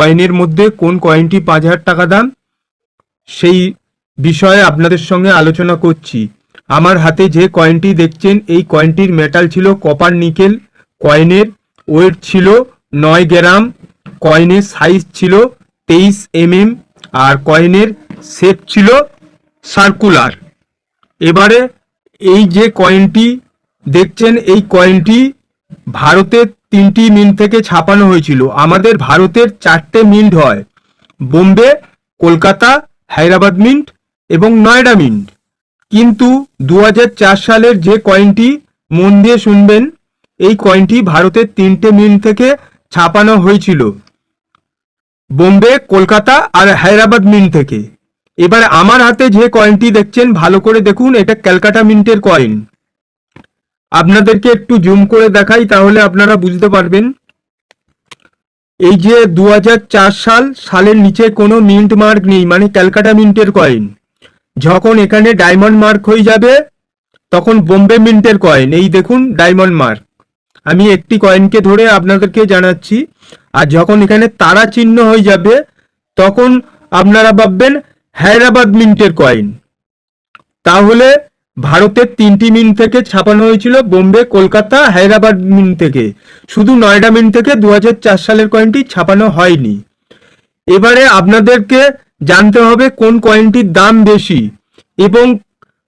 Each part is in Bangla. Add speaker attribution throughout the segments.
Speaker 1: কয়েনের মধ্যে কোন কয়েনটি 5,000 টাকা দাম সেই বিষয়ে আপনাদের সঙ্গে আলোচনা করছি। আমার হাতে যে কয়েনটি দেখছেন এই কয়েনটির মেটাল ছিল কপার নিকেল, কয়েনের ওয়েট ছিল 9 গ্রাম, কয়েনের সাইজ ছিল 23 আর কয়েনের শেপ ছিল সার্কুলার। এবারে এই যে কয়েনটি দেখছেন এই কয়েনটি ভারতের 3টি মিন্ট থেকে ছাপানো হয়েছিল। আমাদের ভারতের 4টে মিন্ট হয়, বোম্বে, কলকাতা, হায়দ্রাবাদ মিন্ট এবং নয়ডা মিন্ট। কিন্তু 2004 সালের যে কয়েনটি, মন দিয়ে শুনবেন, এই কয়েনটি ভারতের 3টে মিন্ট থেকে ছাপানো হয়েছিল, বোম্বে, কলকাতা আর হায়দ্রাবাদ মিন্ট থেকে। এবার আমার হাতে যে কয়েনটি দেখছেন ভালো করে দেখুন, এটা ক্যালকাটা মিন্টের কয়েন। আপনাদেরকে একটু জুম করে দেখাই তাহলে আপনারা বুঝতে পারবেন। এই যে 2004 সালের নিচে কোনো মিন্ট মার্ক নেই, মানে ক্যালকাটা মিন্টের কয়েন। যখন এখানে ডায়মন্ড মার্ক হয়ে যাবে তখন বোম্বে মিন্টের কয়েন। এই দেখুন ডায়মন্ড মার্ক, আমি একটি কয়েনকে ধরে আপনাদেরকে জানাচ্ছি। আর যখন এখানে তারা চিহ্ন হয়ে যাবে তখন আপনারা ভাববেন হায়দ্রাবাদ মিন্টের কয়েন। তাহলে ভারতের 3টি মিন্ট থেকে ছাপানো হয়েছিল, বোম্বে, কলকাতা, হায়দ্রাবাদ মিন্ট থেকে। শুধু নয়ডা মিন্ট থেকে 2004 সালের কয়েনটি ছাপানো হয়নি। এবারে আপনাদেরকে জানতে হবে কোন কয়েনটির দাম বেশি এবং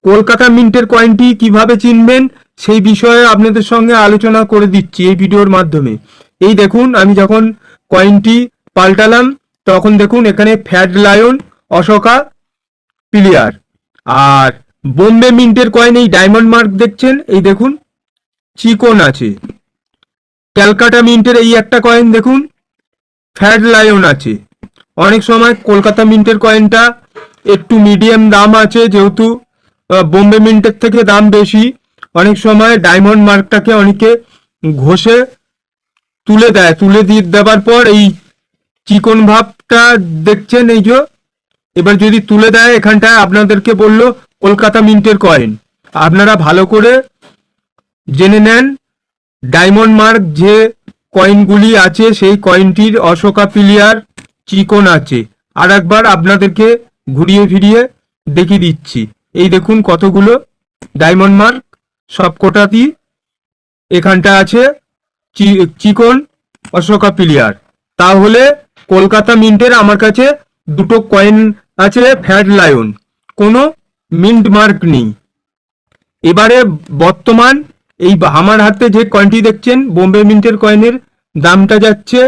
Speaker 1: কলকাতা মিন্টের কয়েনটি কিভাবে চিনবেন সেই বিষয়ে আপনাদের সঙ্গে আলোচনা করে দিচ্ছি এই ভিডিওর মাধ্যমে। এই দেখুন, আমি যখন কয়েনটি পাল্টালাম তখন দেখুন এখানে ফ্যাট লায়ন, অশোকা, প্লেয়ার। আর বোম্বে মিন্টের কয়েন এই ডায়মন্ড মার্ক দেখছেন, এই দেখুন চিকন আছে। ক্যালকাটা মিন্টের এই একটা কয়েন দেখুন ফ্যাট লায়ন আছে। অনেক সময় কলকাতা মিন্টের কয়েনটা একটু মিডিয়াম দাম আছে, যেহেতু বোম্বে মিন্টের থেকে দাম বেশি। অনেক সময় ডায়মন্ড মার্কটাকে অনেকে ঘষে তুলে দেয়, তুলে দিয়ে দেওয়ার পর এই চিকন ভাবটা দেখছেন, এই যে এবার যদি তুলে দেয় এখানটায় আপনাদেরকে বললো কলকাতা মিন্টের কয়েন। আপনারা ভালো করে জেনে নেন ডায়মন্ড মার্ক যে কয়েনগুলি আছে সেই কয়েনটির অশোকা প্লেয়ার চিকন আছে। আর একবার আপনাদেরকে ঘুরিয়ে ফিরিয়ে দেখিয়ে দিচ্ছি। এই দেখুন কতগুলো ডায়মন্ড মার্ক, সবকটাতেই এখানটা আছে চিকন অশোকা প্লেয়ার। তাহলে কলকাতা মিন্টের আমার কাছে দুটো কয়েন আছে ফ্যাট লায়ন, কোনো মিন্ট মার্ক নেই। এবারে বর্তমান এই আমার হাতে যে কয়েনটি দেখছেন বোম্বে মিন্টের কয়েনের দামটা যাচ্ছে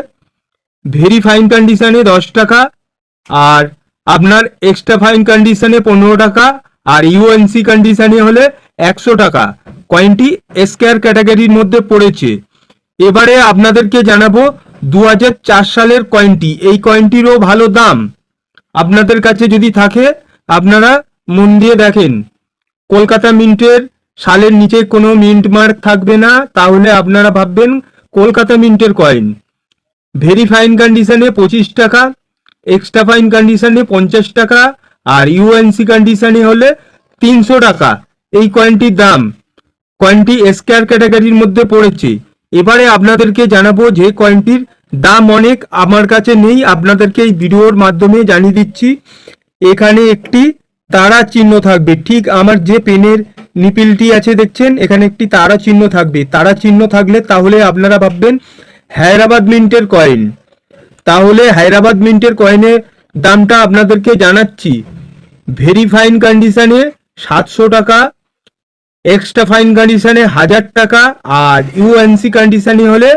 Speaker 1: ভেরি ফাইন কন্ডিশনে 10 টাকা, আর আপনার এক্সট্রা ফাইন কন্ডিশনে 15 টাকা, আর ইউএনসি কন্ডিশনে হলে 100 টাকা। কয়েনটি স্কয়ার ক্যাটাগরির মধ্যে পড়েছে। এবারে আপনাদেরকে জানাবো 2004 সালের কয়েনটি, এই কয়েনটিরও ভালো দাম। আপনাদের কাছে যদি থাকে আপনারা মন দিয়ে দেখেন, কলকাতা মিন্টের সালের নিচে কোনো মিন্ট মার্ক থাকবে না, তাহলে আপনারা ভাববেন কলকাতা মিন্টের কয়েন। ভেরি ফাইন কন্ডিশনে 25 টাকা, এক্সট্রা ফাইন কন্ডিশনে 50 টাকা, আর ইউএনসি কন্ডিশনে হলে 300 টাকা এই কয়েনটির দাম। কয়েনটি স্কয়ার ক্যাটাগরির মধ্যে পড়েছে। এবারে আপনাদেরকে জানাবো যে কয়েনটির দাম অনেক আমার কাছে নেই, আপনাদেরকে এই ভিডিওর মাধ্যমে জানিয়ে দিচ্ছি। এখানে একটি তারা চিহ্ন থাকবে, ঠিক আমার যে পেনের নিপিলটি আছে দেখছেন এখানে একটি তারা চিহ্ন থাকবে। তারা চিহ্ন থাকলে তাহলে আপনারা ভাববেন হায়দ্রাবাদ মিন্টের কয়েন। তাহলে হায়দ্রাবাদ মিন্টের কয়েনের দামটা আপনাদেরকে জানাচ্ছি। ভেরি ফাইন কন্ডিশনে 700 টাকা, এক্সট্রা ফাইন কন্ডিশনে 1000 টাকা, আর ইউএনসি কন্ডিশনে হলে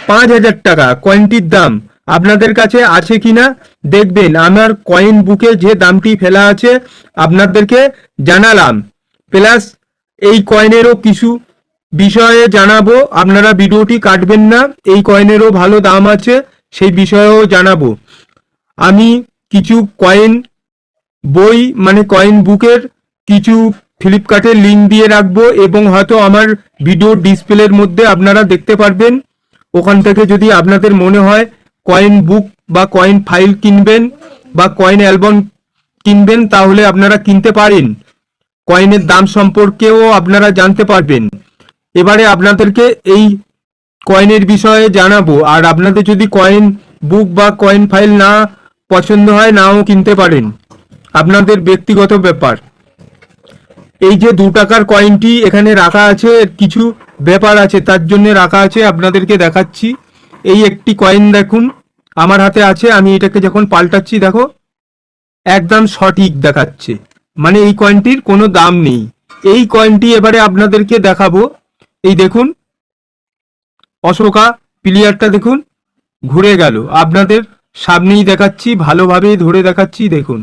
Speaker 1: 5000 টাকা কয়েনটির দাম। আপনাদের কাছে আছে কিনা দেখবেন। আমার কয়েন বুকে যে দামটি ফেলা আছে আপনাদেরকে জানালাম, প্লাস এই কয়েনেরও কিছু বিষয়ে জানাবো। আপনারা ভিডিওটি কাটবেন না, এই কয়েনেরও ভালো দাম আছে সেই বিষয়েও জানাবো। আমি কিছু কয়েন বই মানে কয়েন বুকের কিছু ফ্লিপকার্টের লিঙ্ক দিয়ে রাখবো এবং হয়তো আমার ভিডিও ডিসপ্লের মধ্যে আপনারা দেখতে পারবেন। ওখান থেকে যদি আপনাদের মনে হয় কয়েন বুক বা কয়েন ফাইল কিনবেন বা কয়েন অ্যালবাম কিনবেন তাহলে আপনারা কিনতে পারেন। কয়েনের দাম সম্পর্কেও আপনারা জানতে পারবেন। এবারে আপনাদেরকে এই কয়েনের বিষয়ে জানাবো। আর আপনাদের যদি কয়েন বুক বা কয়েন ফাইল না পছন্দ হয় নাও কিনতে পারেন, আপনাদের ব্যক্তিগত ব্যাপার। এই যে 2 টাকার কয়েনটি এখানে রাখা আছে, এর কিছু ব্যাপার আছে, তার জন্য রাখা আছে, আপনাদেরকে দেখাচ্ছি। এই একটি কয়েন দেখুন আমার হাতে আছে, আমি এটাকে যখন পাল্টাচ্ছি দেখো একদম সঠিক দেখাচ্ছে, মানে এই কয়েনটির কোনো দাম নেই। এই কয়েনটি এবারে আপনাদেরকে দেখাবো। এই দেখুন অশোকা প্লেয়ারটা দেখুন ঘুরে গেল, আপনাদের সামনেই দেখাচ্ছি, ভালোভাবে ধরে দেখাচ্ছি। দেখুন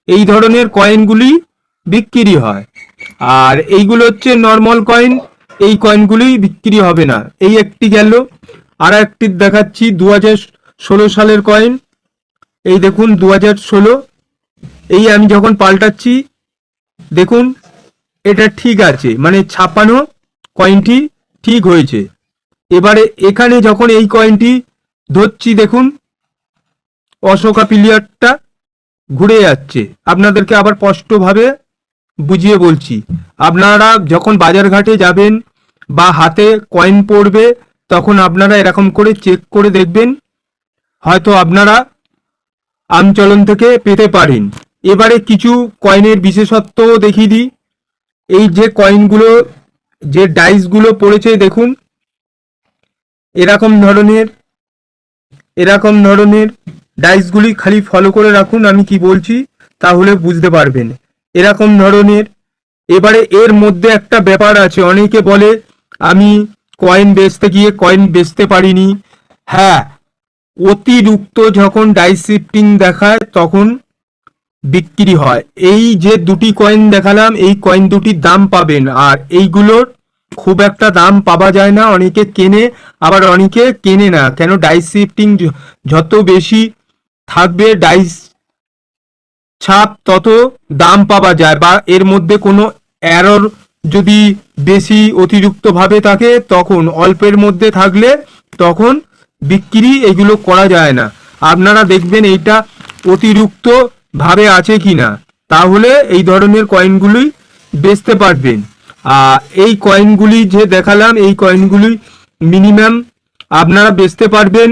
Speaker 1: এই ধরনের কয়েনগুলি বিক্রি হয়, আর এইগুলো হচ্ছে নর্মাল কয়েন, এই কয়েনগুলি বিক্রি হবে না। এই একটি গেল, আর একটি দেখাচ্ছি 2016 সালের কয়েন। এই দেখুন 2016, এই আমি যখন পাল্টাচ্ছি দেখুন এটা ঠিক আছে, মানে ছাপানো কয়েনটি ঠিক হয়েছে। এবারে এখানে যখন এই কয়েনটি ধরছি দেখুন অশোকা প্লেয়ারটা ঘুরে যাচ্ছে, আপনাদেরকে আবার স্পষ্টভাবে বুঝিয়ে বলছি। আপনারা যখন বাজারঘাটে যাবেন বা হাতে কয়েন পড়বে তখন আপনারা এরকম করে চেক করে দেখবেন, হয়তো আপনারা আমচলন থেকে পেতে পারেন। এবারে কিছু কয়েনের বিশেষত্ব দেখিয়ে দিই। এই যে কয়েনগুলো, যে ডাইসগুলো পড়েছে দেখুন এরকম ধরনের ডাইসগুলি খালি ফলো করে রাখুন, আমি কি বলছি তাহলে বুঝতে পারবেন। এরকম ধরনের। এবারে এর মধ্যে একটা ব্যাপার আছে, অনেকে বলে আমি কয়েন বেচতে গিয়ে কয়েন বেচতে পারিনি। হ্যাঁ, অতিরিক্ত যখন ডাইস শিফটিং দেখায় তখন বিক্রি হয়। এই যে দুটি কয়েন দেখালাম, এই কয়েন দুটির দাম পাবেন, আর এইগুলোর খুব একটা দাম পাওয়া যায় না। অনেকে কেনে, আবার অনেকে কেনে না। কেন? ডাইস শিফটিং যত বেশি থাকবে ডাইস ছাপ তত দাম পাওয়া যায়, বা এর মধ্যে কোনো এরর যদি বেশি অতিরিক্তভাবে থাকে তখন, অল্পের মধ্যে থাকলে তখন বিক্রি এগুলো করা যায় না। আপনারা দেখবেন এইটা অতিরিক্ত ভাবে আছে কিনা, তাহলে এই ধরনের কয়েনগুলি বেচতে পারবেন। এই কয়েনগুলি যে দেখালাম, এই কয়েনগুলি মিনিমাম আপনারা বেচতে পারবেন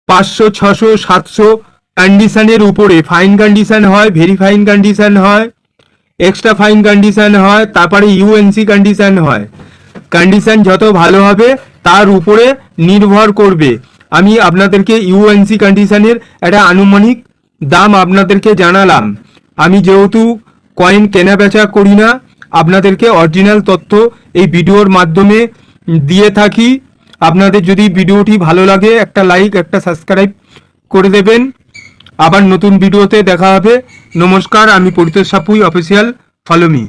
Speaker 1: 500, 600, 700 কন্ডিশনের উপরে। ফাইন কন্ডিশন হয়, ভেরি ফাইন কন্ডিশন হয়, এক্সট্রা ফাইন কন্ডিশন হয়, তারপরে ইউএনসি কন্ডিশন হয়। কন্ডিশন যত ভালো হবে তার উপরে নির্ভর করবে। আমি আপনাদেরকে ইউএনসি কন্ডিশনের একটা আনুমানিক দাম আপনাদেরকে জানালাম। আমি যেহেতু কয়েন কেনা বেচা করি না, আপনাদেরকে অরিজিনাল তথ্য এই ভিডিওর মাধ্যমে দিয়ে থাকি। আপনাদের যদি ভিডিওটি ভালো লাগে একটা লাইক, একটা সাবস্ক্রাইব করে দেবেন। আবার নতুন ভিডিওতে দেখা হবে। নমস্কার, আমি Paritosh Sapui official, follow me.